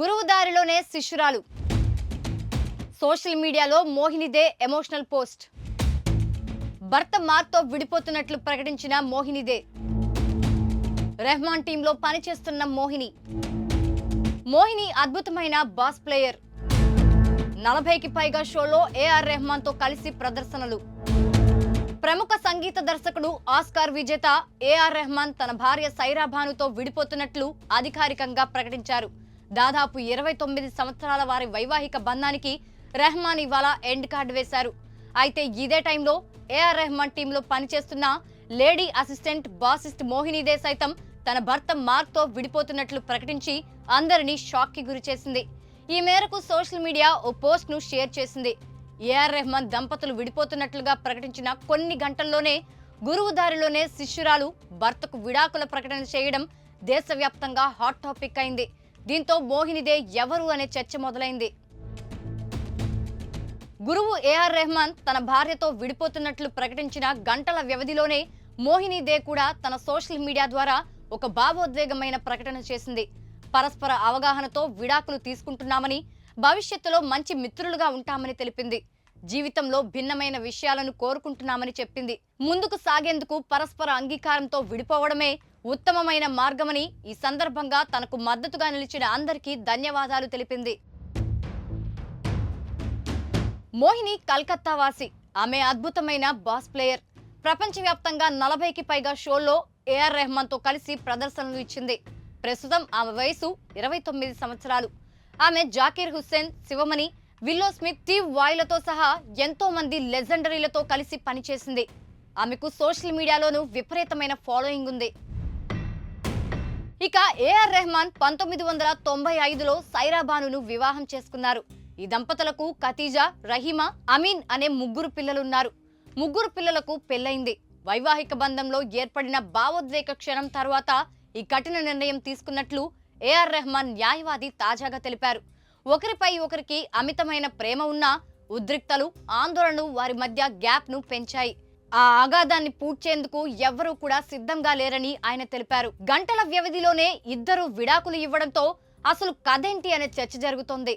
గురువు దారిలోనే శిష్యురాలు. సోషల్ మీడియాలో మోహినిదే ఎమోషనల్ పోస్ట్. భర్త మార్క్తో విడిపోతున్నట్లు ప్రకటించిన మోహినిదే. రెహమాన్ టీంలో పనిచేస్తున్న మోహిని అద్భుతమైన బాస్ ప్లేయర్. 40కి పైగా షోలో ఏఆర్ రెహమాన్తో కలిసి ప్రదర్శనలు. ప్రముఖ సంగీత దర్శకుడు ఆస్కార్ విజేత ఏఆర్ రెహమాన్ తన భార్య సైరా భానుతో విడిపోతున్నట్లు అధికారికంగా ప్రకటించారు. దాదాపు 29 సంవత్సరాల వారి వైవాహిక బంధానికి రెహమాన్ ఇవాళ ఎండ్ కార్డు వేశారు. అయితే ఇదే టైంలో ఏఆర్ రెహమాన్ టీంలో పనిచేస్తున్న లేడీ అసిస్టెంట్ బాసిస్ట్ మోహినిదే సైతం తన భర్త మార్క్తో విడిపోతున్నట్లు ప్రకటించి అందరినీ షాక్కి గురి చేసింది. ఈ మేరకు సోషల్ మీడియా ఓ పోస్ట్ను షేర్ చేసింది. ఏఆర్ రెహమాన్ దంపతులు విడిపోతున్నట్లుగా ప్రకటించిన కొన్ని గంటల్లోనే గురువు దారిలోనే శిష్యురాలు భర్తకు విడాకుల ప్రకటన చేయడం దేశవ్యాప్తంగా హాట్ టాపిక్ అయింది. దీంతో మోహినిదే ఎవరు అనే చర్చ మొదలైంది. గురువు ఏఆర్ రెహమాన్ తన భార్యతో విడిపోతున్నట్లు ప్రకటించిన గంటల వ్యవధిలోనే మోహినిదే కూడా తన సోషల్ మీడియా ద్వారా ఒక భావోద్వేగమైన ప్రకటన చేసింది. పరస్పర అవగాహనతో విడాకులు తీసుకుంటున్నామని, భవిష్యత్తులో మంచి మిత్రులుగా ఉంటామని తెలిపింది. జీవితంలో భిన్నమైన విషయాలను కోరుకుంటున్నామని చెప్పింది. ముందుకు సాగేందుకు పరస్పర అంగీకారంతో విడిపోవడమే ఉత్తమమైన మార్గమని ఈ సందర్భంగా తనకు మద్దతుగా నిలిచిన అందరికీ ధన్యవాదాలు తెలిపింది. మోహిని కలకత్తా వాసి. ఆమె అద్భుతమైన బాస్ ప్లేయర్. ప్రపంచవ్యాప్తంగా 40కి పైగా షోల్లో ఏఆర్ రెహమాన్తో కలిసి ప్రదర్శనలు ఇచ్చింది. ప్రస్తుతం ఆమె వయసు 29 సంవత్సరాలు. ఆమె Zakir Hussain, Sivamani, Willow Smith, Steve వాయ్లతో సహా ఎంతో మంది లెజెండరీలతో కలిసి పనిచేసింది. ఆమెకు సోషల్ మీడియాలోనూ విపరీతమైన ఫాలోయింగ్ ఉంది. ఇక ఏఆర్ రెహమాన్ 1995లో సైరా భానును వివాహం చేసుకున్నారు. ఈ దంపతులకు ఖతీజా, రహీమా, అమీన్ అనే 3 పిల్లలున్నారు. 3 పిల్లలకు పెళ్లైంది. వైవాహిక బంధంలో ఏర్పడిన భావోద్వేగ క్షణం తర్వాత ఈ కఠిన నిర్ణయం తీసుకున్నట్లు ఏఆర్ రెహమాన్ న్యాయవాది తాజాగా తెలిపారు. ఒకరిపై ఒకరికి అమితమైన ప్రేమ ఉన్నా ఉద్రిక్తలు, ఆందోళనలు వారి మధ్య గ్యాప్ను పెంచాయి. ఆ అగాధాన్ని పూడ్చేందుకు ఎవ్వరూ కూడా సిద్ధంగా లేరని ఆయన తెలిపారు. గంటల వ్యవధిలోనే ఇద్దరు విడాకులు ఇవ్వడంతో అసలు కథేంటి అనే చర్చ జరుగుతోంది.